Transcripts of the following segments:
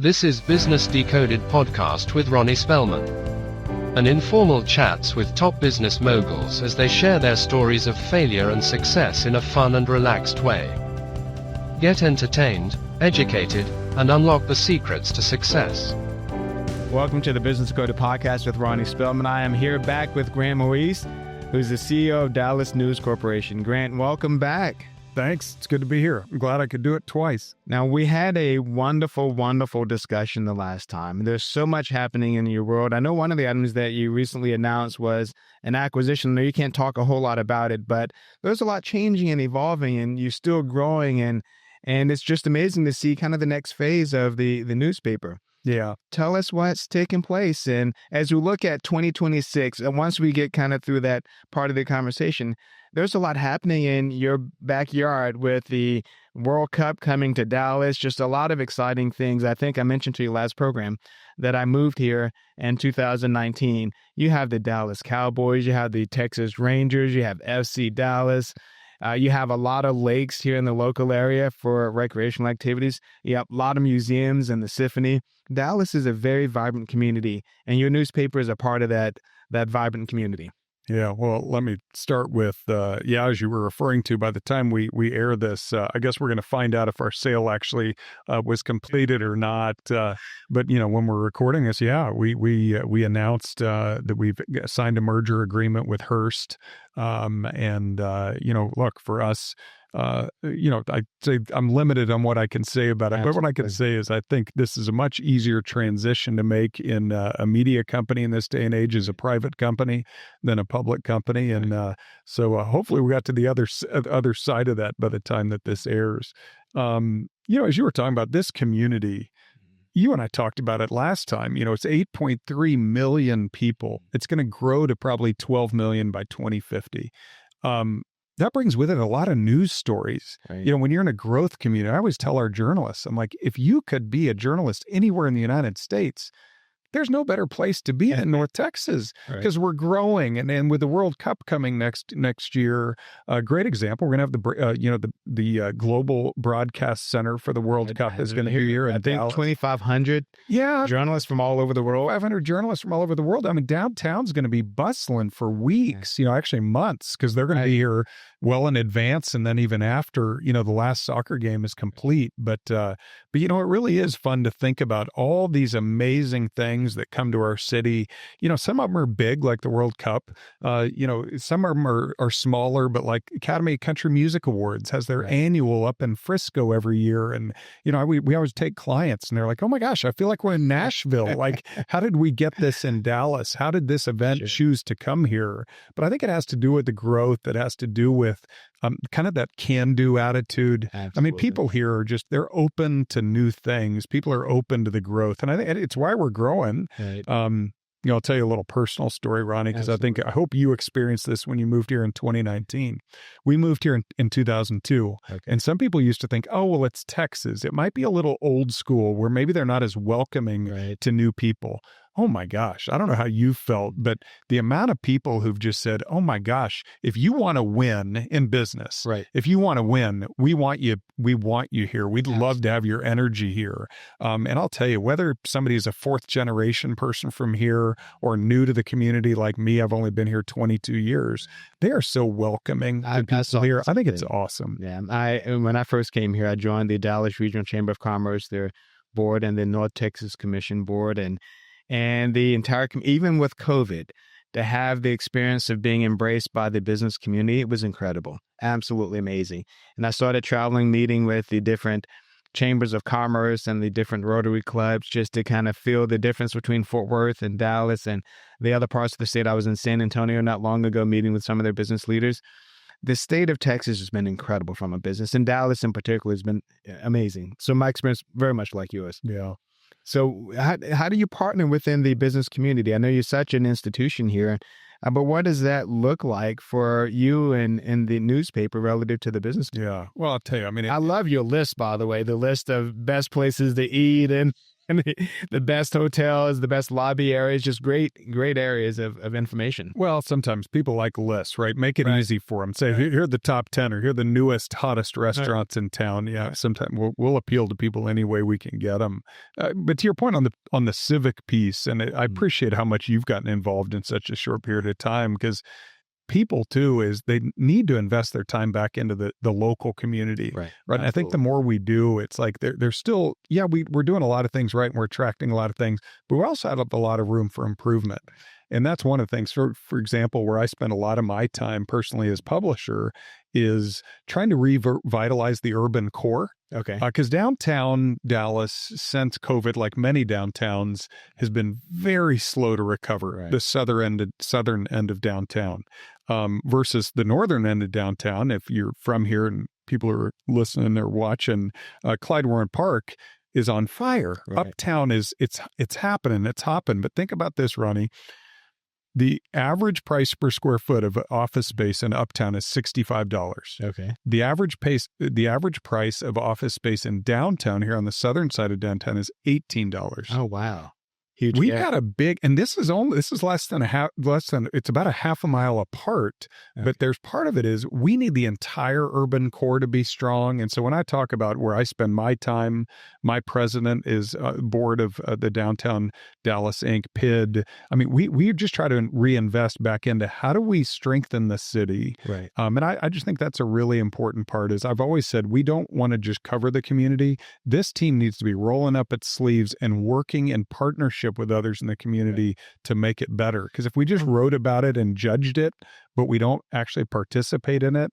This is Business Decoded Podcast with Ronnie Spellman. An informal chats with top business moguls as they share their stories of failure and success in a fun and relaxed way. Get entertained, educated, and unlock the secrets to success. Welcome to the Business Decoded Podcast with Ronnie Spellman. I am here back with Grant Moise, who's the CEO of Dallas News Corporation. Grant, welcome back. Thanks. It's good to be here. I'm glad I could do it twice. Now, we had a wonderful discussion the last time. There's so much happening in your world. I know one of the items that you recently announced was an acquisition. I know you can't talk a whole lot about it, but there's a lot changing and evolving, and you're still growing, and it's just amazing to see kind of the next phase of the newspaper. Yeah. Tell us what's taking place. And as we look at 2026, and once we get kind of through that part of the conversation, there's a lot happening in your backyard with the World Cup coming to Dallas, just a lot of exciting things. I think I mentioned to you last program that I moved here in 2019. You have the Dallas Cowboys, you have the Texas Rangers, you have FC Dallas. You have a lot of lakes here in the local area for recreational activities. You have a lot of museums and the symphony. Dallas is a very vibrant community, and your newspaper is a part of that vibrant community. Yeah. Well, let me start with, as you were referring to, by the time we air this, I guess we're going to find out if our sale actually was completed or not. But, when we're recording this, we announced that we've signed a merger agreement with Hearst. Look, for us, I'd say I'm limited on what I can say about it. Absolutely. But what I can say is I think this is a much easier transition to make in a media company in this day and age as a private company than a public company. And so hopefully we got to the other side of that by the time that this airs. As you were talking about this community, you and I talked about it last time. It's 8.3 million people. It's going to grow to probably 12 million by 2050. That brings with it a lot of news stories. Right. When you're in a growth community, I always tell our journalists, I'm like, if you could be a journalist anywhere in the United States, there's no better place to be than North Texas because we're growing. And with the World Cup coming next year, a great example, we're going to have the global broadcast center for the World Cup is going to be here. I think 2,500 journalists from all over the world. 500 journalists from all over the world. I mean, downtown's going to be bustling for weeks, actually months, because they're going to be here well in advance. And then even after, the last soccer game is complete. But it really is fun to think about all these amazing things that come to our city. Some of them are big, like the World Cup. Some of them are smaller, but like Academy of Country Music Awards has their annual up in Frisco every year. And, we always take clients and they're like, oh my gosh, I feel like we're in Nashville. Like, how did we get this in Dallas? How did this event choose to come here? But I think it has to do with the growth. It has to do with kind of that can-do attitude. Absolutely. I mean, people here are they're open to new things. People are open to the growth. And I think it's why we're growing. Right. I'll tell you a little personal story, Ronnie, because I hope you experienced this when you moved here in 2019. We moved here in 2002. Okay. And some people used to think, oh, well, it's Texas. It might be a little old school where maybe they're not as welcoming to new people. Oh my gosh, I don't know how you felt, but the amount of people who've just said, oh my gosh, if you want to win in business, if you want to win, we want you here. We'd love to have your energy here. And I'll tell you, whether somebody is a fourth generation person from here or new to the community like me, I've only been here 22 years. They are so welcoming to people here. I think it's awesome. Yeah. When I first came here, I joined the Dallas Regional Chamber of Commerce, their board, and the North Texas Commission board. And the entire, even with COVID, to have the experience of being embraced by the business community, it was incredible, absolutely amazing. And I started traveling, meeting with the different chambers of commerce and the different Rotary clubs just to kind of feel the difference between Fort Worth and Dallas and the other parts of the state. I was in San Antonio not long ago meeting with some of their business leaders. The state of Texas has been incredible from a business, and Dallas in particular has been amazing. So my experience, very much like yours. Yeah. So how do you partner within the business community? I know you're such an institution here, but what does that look like for you and the newspaper relative to the business community? Yeah, well, I'll tell you, I love your list, by the way, the list of best places to eat and and the best hotels, the best lobby areas, just great areas of information. Well, sometimes people like lists, right? Make it easy for them. Say, here are the top 10 or here are the newest, hottest restaurants in town. Yeah, sometimes we'll appeal to people any way we can get them. But to your point on the civic piece, and I appreciate how much you've gotten involved in such a short period of time, because people too is they need to invest their time back into the local community. Right. And I think the more we do, it's like there's still, we're doing a lot of things right and we're attracting a lot of things, but we also have a lot of room for improvement. And that's one of the things, for example, where I spend a lot of my time personally as publisher is trying to revitalize the urban core. Okay. Because downtown Dallas, since COVID, like many downtowns, has been very slow to recover. The southern end of downtown versus the northern end of downtown. If you're from here and people are listening or watching, Clyde Warren Park is on fire. Uptown it's happening. It's hopping. But think about this, Ronnie. The average price per square foot of office space in Uptown is $65. Okay. The average price of office space in downtown here on the southern side of downtown is $18. Oh, wow. Huge. We've got a big, and this is it's about a half a mile apart, but there's part of it is we need the entire urban core to be strong. And so when I talk about where I spend my time, my president is board of the Downtown Dallas Inc. PID. I mean, we just try to reinvest back into how do we strengthen the city. Right. And I just think that's a really important part is I've always said, we don't want to just cover the community. This team needs to be rolling up its sleeves and working in partnership with others in the community to make it better. Because if we just wrote about it and judged it, but we don't actually participate in it,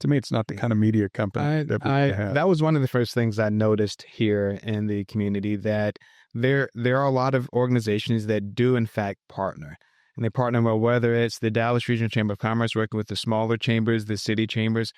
to me, it's not the kind of media company that we have. That was one of the first things I noticed here in the community, that there are a lot of organizations that do, in fact, partner. And they partner with, whether it's the Dallas Regional Chamber of Commerce working with the smaller chambers, the city chambers.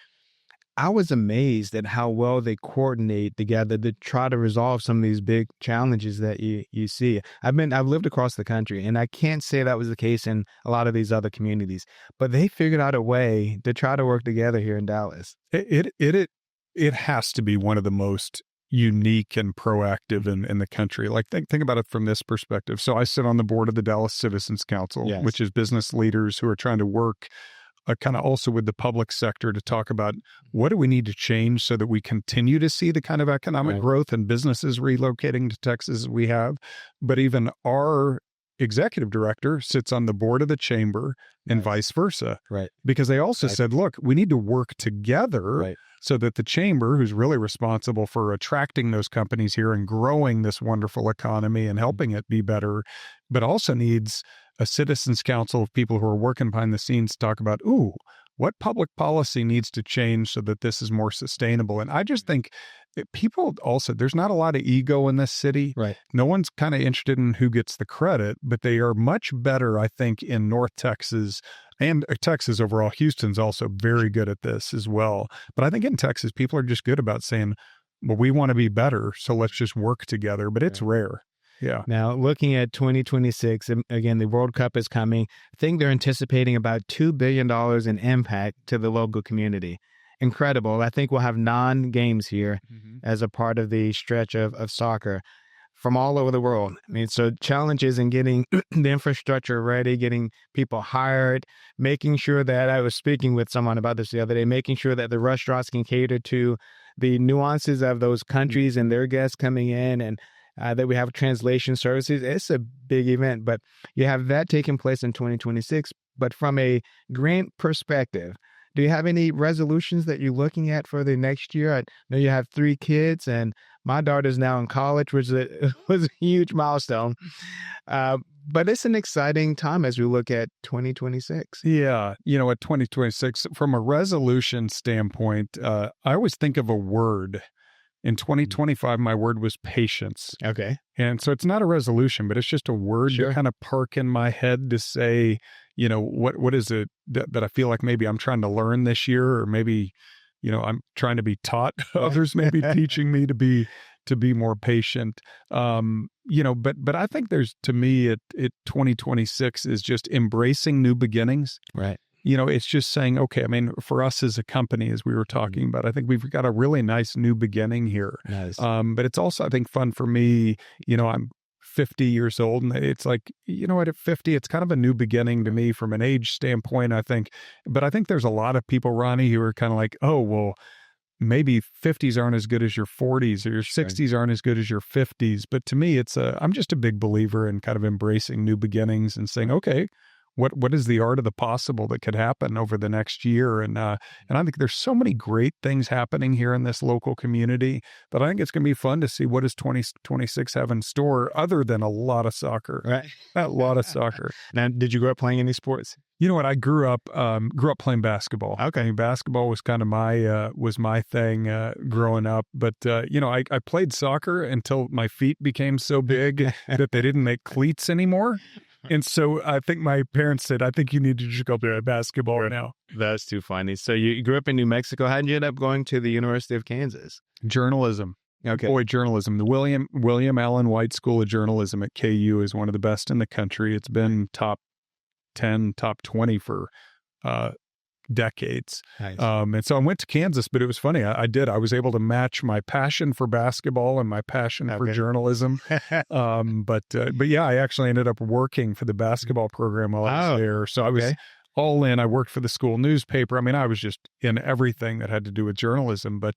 I was amazed at how well they coordinate together to try to resolve some of these big challenges that you see. I've lived across the country, and I can't say that was the case in a lot of these other communities, but they figured out a way to try to work together here in Dallas. It has to be one of the most unique and proactive in the country. Like think about it from this perspective. So I sit on the board of the Dallas Citizens Council, which is business leaders who are trying to work kind of also with the public sector to talk about what do we need to change so that we continue to see the kind of economic growth and businesses relocating to Texas as we have. But even our executive director sits on the board of the chamber and vice versa. Right. Because they also said, look, we need to work together so that the chamber, who's really responsible for attracting those companies here and growing this wonderful economy and helping it be better, but also needs a citizens council of people who are working behind the scenes to talk about, what public policy needs to change so that this is more sustainable. And I just think people also, there's not a lot of ego in this city. Right. No one's kind of interested in who gets the credit, but they are much better, I think, in North Texas and Texas overall. Houston's also very good at this as well. But I think in Texas, people are just good about saying, well, we want to be better, so let's just work together. But it's rare. Yeah. Now, looking at 2026, again, the World Cup is coming. I think they're anticipating about $2 billion in impact to the local community. Incredible. I think we'll have non-games here as a part of the stretch of soccer from all over the world. I mean, so challenges in getting the infrastructure ready, getting people hired, making sure that, I was speaking with someone about this the other day, making sure that the restaurants can cater to the nuances of those countries and their guests coming in, and that we have translation services. It's a big event, but you have that taking place in 2026. But from a grant perspective, do you have any resolutions that you're looking at for the next year? I know you have 3 kids, and my daughter's now in college, which was a huge milestone. But it's an exciting time as we look at 2026. Yeah. At 2026, from a resolution standpoint, I always think of a word. In 2025, my word was patience. Okay. And so it's not a resolution, but it's just a word to kind of park in my head to say, what is it that I feel like maybe I'm trying to learn this year, or maybe, I'm trying to be taught. Others may be teaching me to be more patient. But I think there's, to me, 2026 is just embracing new beginnings. Right. it's just saying, okay, I mean, for us as a company, as we were talking about, I think we've got a really nice new beginning here. Nice. But it's also, I think, fun for me. I'm 50 years old, and it's like, at 50, it's kind of a new beginning to me from an age standpoint, I think. But I think there's a lot of people, Ronnie, who are kind of like, oh, well, maybe 50s aren't as good as your 40s, or your 60s aren't as good as your 50s. But to me, I'm just a big believer in kind of embracing new beginnings and saying, okay, what is the art of the possible that could happen over the next year? And I think there's so many great things happening here in this local community that I think it's going to be fun to see what does 2026 have in store, other than a lot of soccer. Right. A lot of soccer. Now, did you grow up playing any sports? You know what? I grew up playing basketball. Okay. I mean, basketball was kind of my thing growing up. But I played soccer until my feet became so big that they didn't make cleats anymore. And so I think my parents said, I think you need to just go play basketball now. That's too funny. So you grew up in New Mexico. How did you end up going to the University of Kansas? Journalism. Okay. Boy, journalism. The William Allen White School of Journalism at KU is one of the best in the country. It's been top 10, top 20 for decades. Nice. And so I went to Kansas, but it was funny. I was able to match my passion for basketball and my passion for journalism. But yeah, I actually ended up working for the basketball program while I was there. So I was all in. I worked for the school newspaper. I mean, I was just in everything that had to do with journalism, but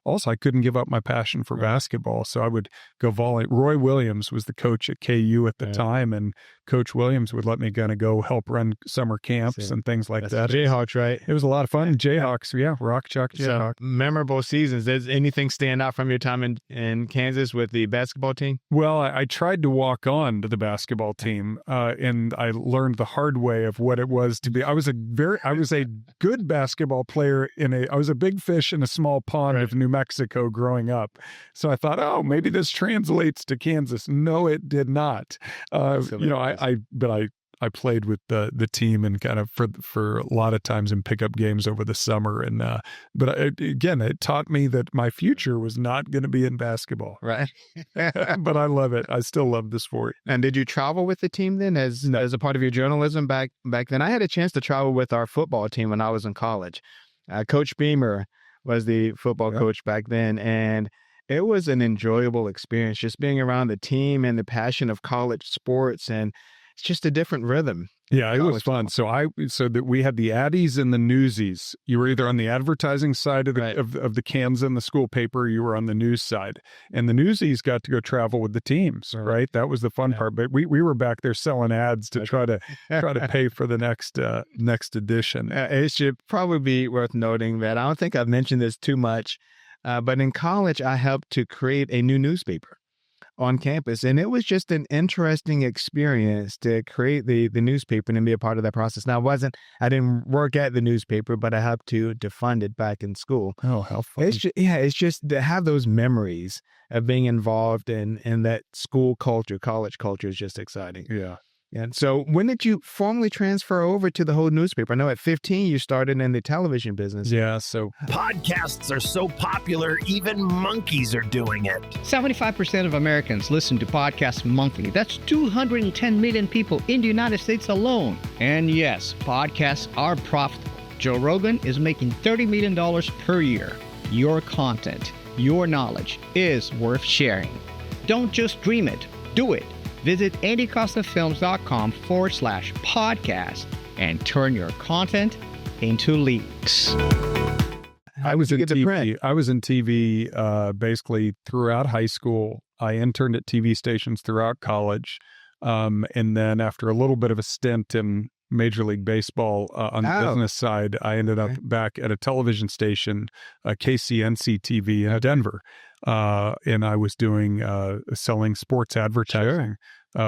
also I couldn't give up my passion for basketball. So I would go volunteer. Roy Williams was the coach at KU at the time, and Coach Williams would let me kind of go help run summer camps and things like that. Jayhawks, right? It was a lot of fun. Jayhawks, yeah, Rock Chalk Jayhawks. So, memorable seasons. Does anything stand out from your time in Kansas with the basketball team? Well, I tried to walk on to the basketball team, and I learned the hard way of what it was to be. I was a good basketball player I was a big fish in a small pond of New Mexico growing up. So I thought, oh, maybe this translates to Kansas. No, it did not. I played with the team and kind of for a lot of times in pickup games over the summer. And again, it taught me that my future was not going to be in basketball. Right. But I love it. I still love the sport. And did you travel with the team then as a part of your journalism back then? I had a chance to travel with our football team when I was in college. Coach Beamer was the football coach back then, and it was an enjoyable experience just being around the team and the passion of college sports, and it's just a different rhythm. Yeah, it was fun. So we had the Addies and the Newsies. You were either on the advertising side of the cans in the school paper, or you were on the news side. And the Newsies got to go travel with the teams, right? That was the fun part. But we were back there selling ads to try to pay for the next edition. It should probably be worth noting that I don't think I've mentioned this too much, but in college I helped to create a new newspaper on campus. And it was just an interesting experience to create the newspaper and be a part of that process. Now, I didn't work at the newspaper, but I helped to fund it back in school. Oh, how fun. It's just to have those memories of being involved in that school culture, college culture is just exciting. Yeah. And so when did you formally transfer over to the whole newspaper? I know at 15 you started in the television business. Yeah, so podcasts are so popular, even monkeys are doing it. 75% of Americans listen to podcasts monthly. That's 210 million people in the United States alone. And yes, podcasts are profitable. Joe Rogan is making $30 million per year. Your content, your knowledge is worth sharing. Don't just dream it, do it. Visit andycostafilms.com/podcast and turn your content into leaks. I was in TV basically throughout high school. I interned at TV stations throughout college. And then after a little bit of a stint in Major League Baseball on the business side, I ended up back at a television station, KCNC TV in Denver. And I was doing selling sports advertising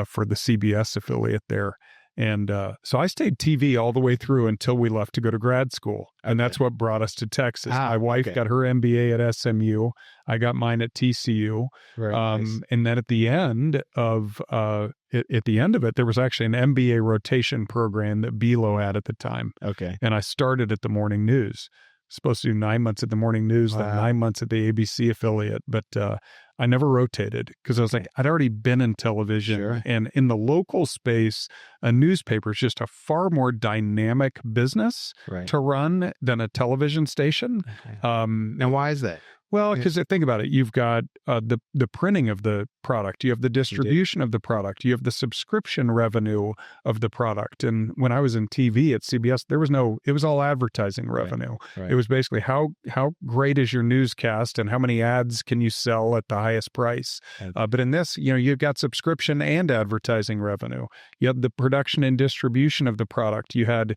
for the CBS affiliate there. And so I stayed TV all the way through until we left to go to grad school. And that's what brought us to Texas. My wife got her MBA at SMU. I got mine at TCU. Nice. And then at the end of it, there was actually an MBA rotation program that Belo had at the time. Okay. And I started at the morning news. Supposed to do 9 months at the morning news, then 9 months at the ABC affiliate. But I never rotated because I was like, I'd already been in television. Sure. And in the local space, a newspaper is just a far more dynamic business to run than a television station. Now, why is that? Well, because think about it. You've got the printing of the product. You have the distribution of the product. You have the subscription revenue of the product. And when I was in TV at CBS, it was all advertising revenue. Right. It was basically how great is your newscast and how many ads can you sell at the highest price. But in this, you've got subscription and advertising revenue. You had the production and distribution of the product. You had,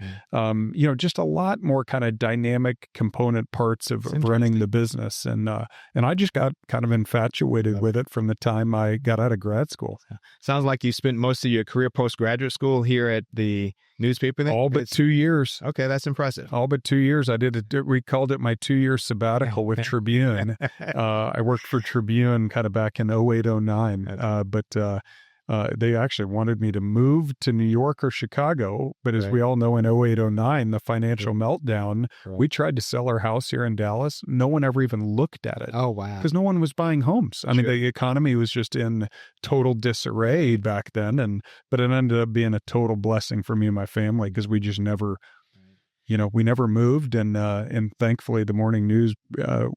just a lot more kind of dynamic component parts of running the business. And I just got kind of infatuated with it from the time I got out of grad school. Sounds like you spent most of your career post-graduate school here at the newspaper. All but 2 years. Okay, that's impressive. All but 2 years. I did it. We called it my 2-year sabbatical with Tribune. I worked for Tribune kind of back in 08, 09. But they actually wanted me to move to New York or Chicago. But as we all know, in 08, 09, the financial meltdown, we tried to sell our house here in Dallas. No one ever even looked at it. Oh, wow. Because no one was buying homes. I mean, the economy was just in total disarray back then. But it ended up being a total blessing for me and my family because we just never... we never moved, and thankfully the morning news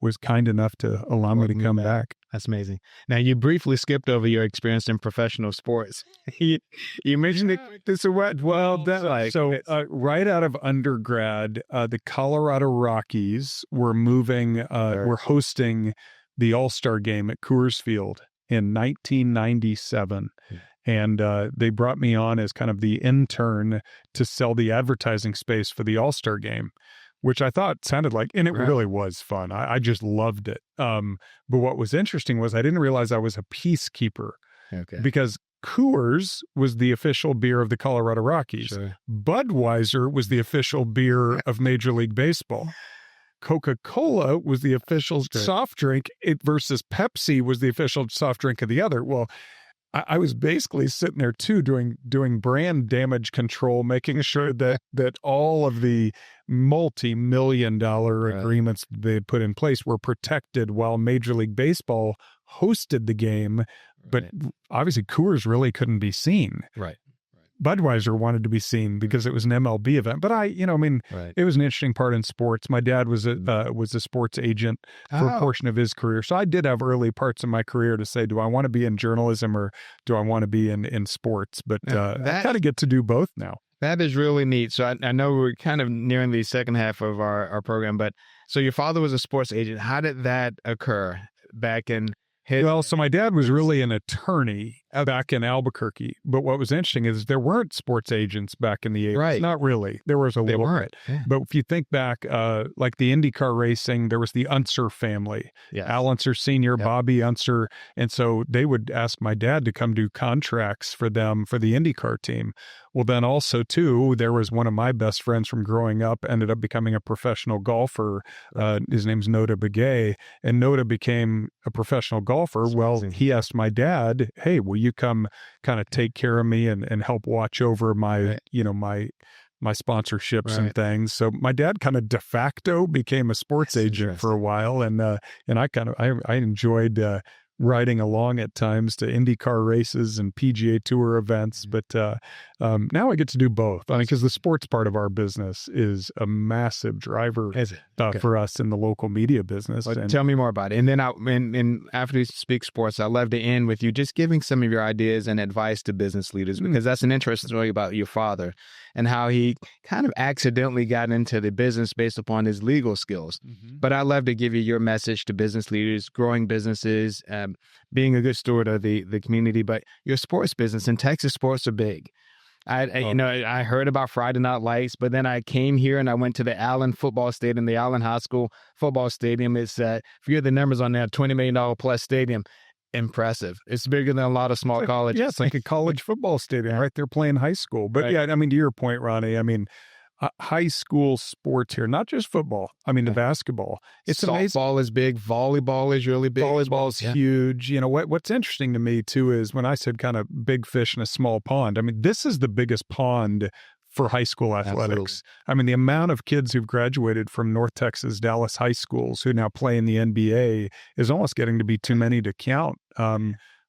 was kind enough to allow me to come back. That's amazing. Now, you briefly skipped over your experience in professional sports. you mentioned it. So what? Well, right out of undergrad, the Colorado Rockies were were hosting the All-Star game at Coors Field in 1997. And they brought me on as kind of the intern to sell the advertising space for the All-Star game, which I thought sounded like, and it really was fun. I just loved it. But what was interesting was I didn't realize I was a peacekeeper because Coors was the official beer of the Colorado Rockies. Sure. Budweiser was the official beer of Major League Baseball. Coca-Cola was the official soft drink versus Pepsi was the official soft drink of the other. Well, I was basically sitting there too, doing brand damage control, making sure that all of the multi-million-dollar agreements they had put in place were protected while Major League Baseball hosted the game. But obviously, Coors really couldn't be seen. Right. Budweiser wanted to be seen because it was an MLB event. But it was an interesting part in sports. My dad was a sports agent for a portion of his career. So I did have early parts of my career to say, do I want to be in journalism or do I want to be in sports? But I kind of get to do both now. That is really neat. So I know we're kind of nearing the second half of our program, but so your father was a sports agent. How did that occur back in so my dad was really an attorney back in Albuquerque. But what was interesting is there weren't sports agents back in the 80s. Right. Not really. There was a little bit. Yeah. But if you think back, like the IndyCar racing, there was the Unser family. Yes. Al Unser Sr., Bobby Unser. And so they would ask my dad to come do contracts for them for the IndyCar team. Well, then also, too, there was one of my best friends from growing up, ended up becoming a professional golfer. His name's Nota Begay. And Nota became a professional golfer. Well, he asked my dad, hey, will you come kind of take care of me and help watch over my, my sponsorships and things. So my dad kind of de facto became a sports agent for a while. And I enjoyed riding along at times to IndyCar races and PGA Tour events. But now I get to do both. I mean, because the sports part of our business is a massive driver for us in the local media business. Well, tell me more about it. And then after we speak sports, I'd love to end with you just giving some of your ideas and advice to business leaders, because that's an interesting story about your father and how he kind of accidentally got into the business based upon his legal skills. Mm-hmm. But I'd love to give you your message to business leaders, growing businesses, being a good steward of the community. But your sports business in Texas, sports are big. I heard about Friday Night Lights, but then I came here and I went to the Allen football stadium, the Allen High School football stadium. It's, forget the numbers on there, $20 million plus stadium. Impressive. It's bigger than a lot of small colleges. Yeah, it's like a college football stadium, right? They're playing high school. But yeah, I mean, to your point, Ronnie, I mean, high school sports here, not just football. I mean, the basketball. It's amazing. Softball is big. Volleyball is really big. Volleyball's huge. You know, what's interesting to me, too, is when I said kind of big fish in a small pond, I mean, this is the biggest pond for high school athletics. I mean, the amount of kids who've graduated from North Texas, Dallas high schools who now play in the NBA is almost getting to be too many to count.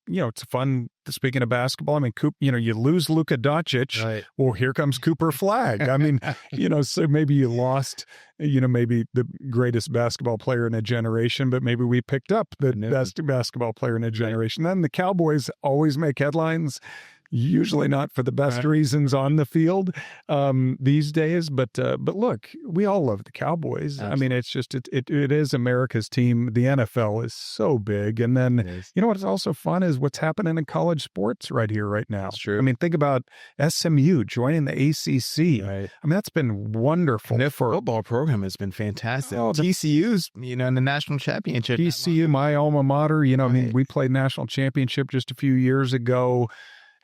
It's fun. Speaking of basketball, I mean, you lose Luka Doncic. Right. Well, here comes Cooper Flagg. I mean, so maybe you lost, maybe the greatest basketball player in a generation, but maybe we picked up the best basketball player in a generation. Then the Cowboys always make headlines, usually not for the best reasons on the field these days. But look, we all love the Cowboys. Absolutely. I mean, it's just, it is America's team. The NFL is so big. And then, what's also fun is what's happening in college sports right here, right now. That's true. I mean, think about SMU joining the ACC. Right. I mean, that's been wonderful. And their football program has been fantastic. TCU's, in the national championship. TCU, my alma mater, I mean, we played national championship just a few years ago.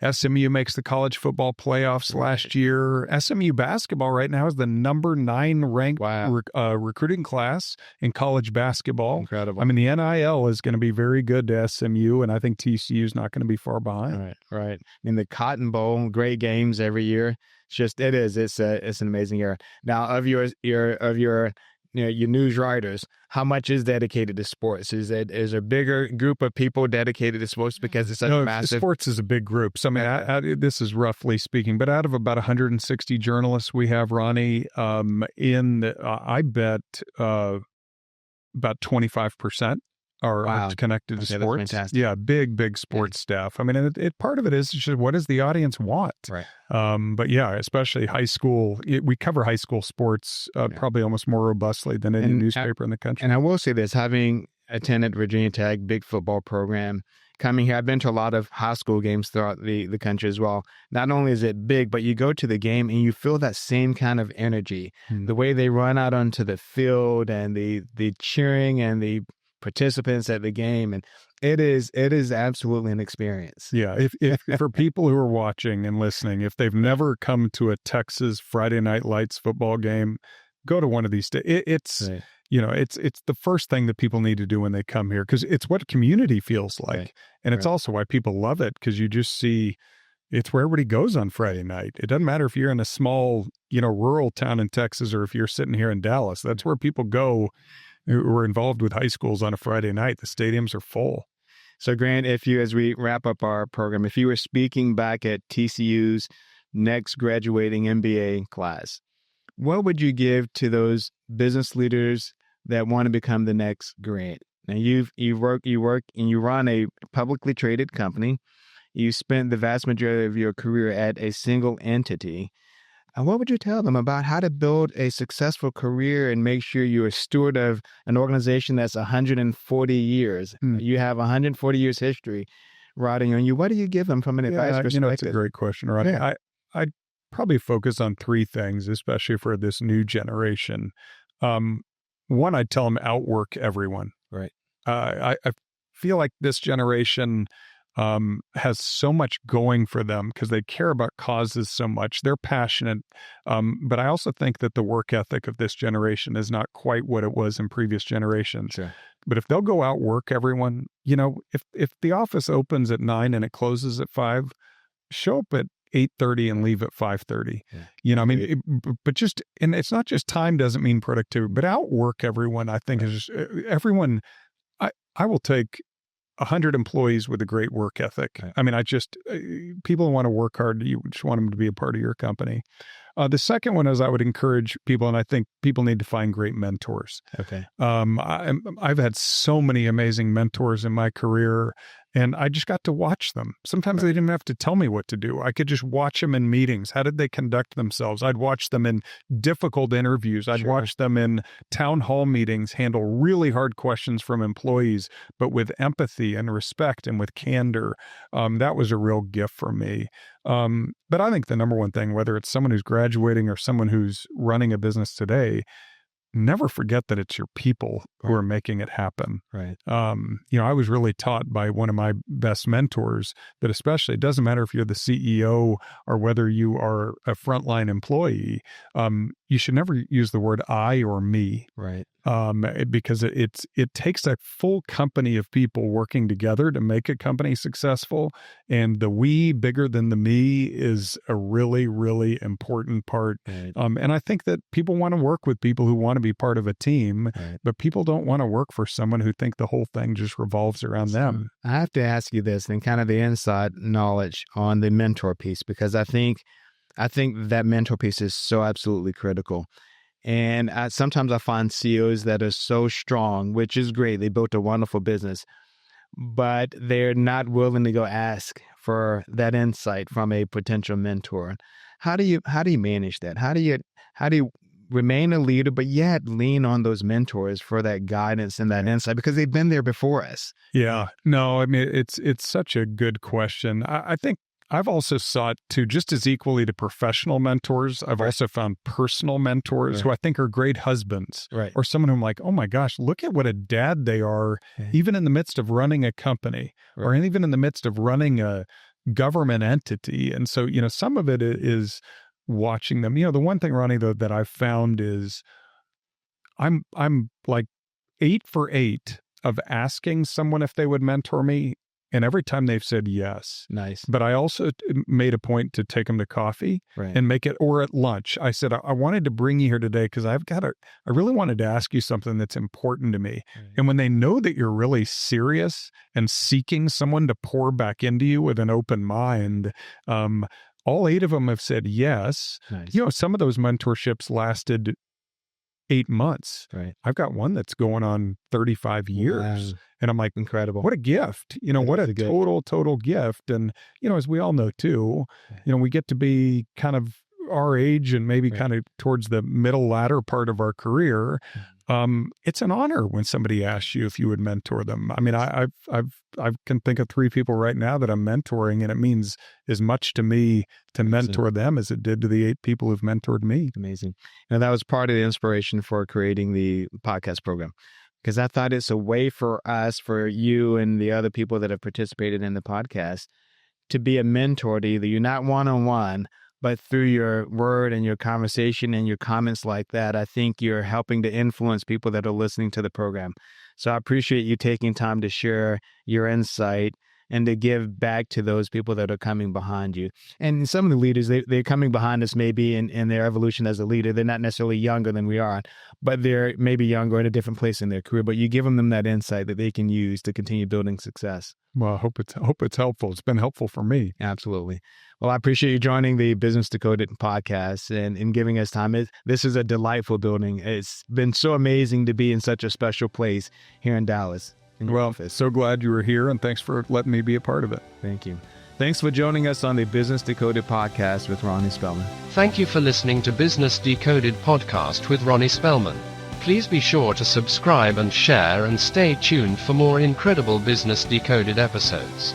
SMU makes the college football playoffs last year. SMU basketball right now is the number 9 ranked recruiting class in college basketball. Incredible. I mean, the NIL is going to be very good to SMU, and I think TCU is not going to be far behind. Right. In the Cotton Bowl, great games every year. It's an amazing era. Now, of your news writers, how much is dedicated to sports? Is a bigger group of people dedicated to sports because it's such a massive? Sports is a big group. So I mean, this is roughly speaking, but out of about 160 journalists we have, Ronnie, I bet about 25% are connected to sports. That's fantastic. Yeah, big sports staff. I mean, part of it is just what does the audience want? Right. But yeah, especially high school. We cover high school sports probably almost more robustly than any newspaper in the country. And I will say this, having attended Virginia Tech, big football program, coming here, I've been to a lot of high school games throughout the country as well. Not only is it big, but you go to the game and you feel that same kind of energy. The way they run out onto the field and the cheering and the participants at the game, and it is absolutely an experience. Yeah, if for people who are watching and listening, if they've never come to a Texas Friday Night Lights football game, go to one of these. It's the first thing that people need to do when they come here, because it's what community feels like, and it's also why people love it, because you just see it's where everybody goes on Friday night. It doesn't matter if you're in a small rural town in Texas or if you're sitting here in Dallas. That's where people go who are involved with high schools on a Friday night. The stadiums are full. So, Grant, as we wrap up our program, if you were speaking back at TCU's next graduating MBA class, what would you give to those business leaders that want to become the next Grant? Now, you work and you run a publicly traded company. You spent the vast majority of your career at a single entity. And what would you tell them about how to build a successful career and make sure you're a steward of an organization that's 140 years? You have 140 years history riding on you. What do you give them from an advice perspective? It's a great question, Rodney. Yeah. I'd probably focus on 3 things, especially for this new generation. One, I'd tell them outwork everyone. Right. I feel like this generation has so much going for them because they care about causes so much. They're passionate. But I also think that the work ethic of this generation is not quite what it was in previous generations. Sure. But if they'll go outwork everyone, if the office opens at 9 and it closes at 5, show up at 8:30 and leave at 5:30. Yeah. And it's not just time doesn't mean productivity, but outwork everyone. I think is everyone. I will take 100 employees with a great work ethic. Right. I mean, people want to work hard. You just want them to be a part of your company. The second one is I would encourage people, and I think people need to find great mentors. Okay. I've had so many amazing mentors in my career, and I just got to watch them. Sometimes they didn't have to tell me what to do. I could just watch them in meetings. How did they conduct themselves? I'd watch them in difficult interviews. I'd watch them in town hall meetings, handle really hard questions from employees, but with empathy and respect and with candor. That was a real gift for me. But I think the number one thing, whether it's someone who's graduating or someone who's running a business today, never forget that it's your people who are making it happen. Right. I was really taught by one of my best mentors that especially, it doesn't matter if you're the CEO or whether you are a frontline employee, you should never use the word I or me. Right. Because it takes a full company of people working together to make a company successful. And the we bigger than the me is a really, really important part. Right. And I think that people want to work with people who want to be part of a team, but people don't want to work for someone who think the whole thing just revolves around them. I have to ask you this and kind of the inside knowledge on the mentor piece, because I think that mentor piece is so absolutely critical. And sometimes I find CEOs that are so strong, which is great. They built a wonderful business, but they're not willing to go ask for that insight from a potential mentor. How do you manage that? How do you remain a leader, but yet lean on those mentors for that guidance and that insight, because they've been there before us? Yeah, no, I mean, it's such a good question. I think I've also sought to, just as equally to professional mentors, I've also found personal mentors who I think are great husbands, or someone who I'm like, oh my gosh, look at what a dad they are, even in the midst of running a company or even in the midst of running a government entity. And so, some of it is watching them. The one thing, Ronnie, though, that I've found is I'm like 8 for 8 of asking someone if they would mentor me. And every time they've said yes. Nice. But I also made a point to take them to coffee and make it, or at lunch. I said, I wanted to bring you here today because I really wanted to ask you something that's important to me. Right. And when they know that you're really serious and seeking someone to pour back into you with an open mind, all 8 of them have said yes. Nice. Some of those mentorships lasted 8 months. Right. I've got one that's going on 35 years. Wow. And I'm like, incredible. What a gift. What a total gift. And, as we all know too, we get to be kind of our age and maybe kind of towards the middle latter part of our career. It's an honor when somebody asks you if you would mentor them. I mean, I can think of 3 people right now that I'm mentoring, and it means as much to me to mentor them as it did to the 8 people who've mentored me. Amazing. And that was part of the inspiration for creating the podcast program, because I thought it's a way for us, for you and the other people that have participated in the podcast, to be a mentor to either you, not one-on-one, but through your word and your conversation and your comments like that. I think you're helping to influence people that are listening to the program. So I appreciate you taking time to share your insight and to give back to those people that are coming behind you. And some of the leaders, they're coming behind us maybe in their evolution as a leader. They're not necessarily younger than we are, but they're maybe younger in a different place in their career. But you give them that insight that they can use to continue building success. Well, I hope it's helpful. It's been helpful for me. Absolutely. Well, I appreciate you joining the Business Decoded podcast and giving us time. This is a delightful building. It's been so amazing to be in such a special place here in Dallas. Well, so glad you were here, and thanks for letting me be a part of it. Thank you. Thanks for joining us on the Business Decoded podcast with Ronnie Spellman. Thank you for listening to Business Decoded podcast with Ronnie Spellman. Please be sure to subscribe and share, and stay tuned for more incredible Business Decoded episodes.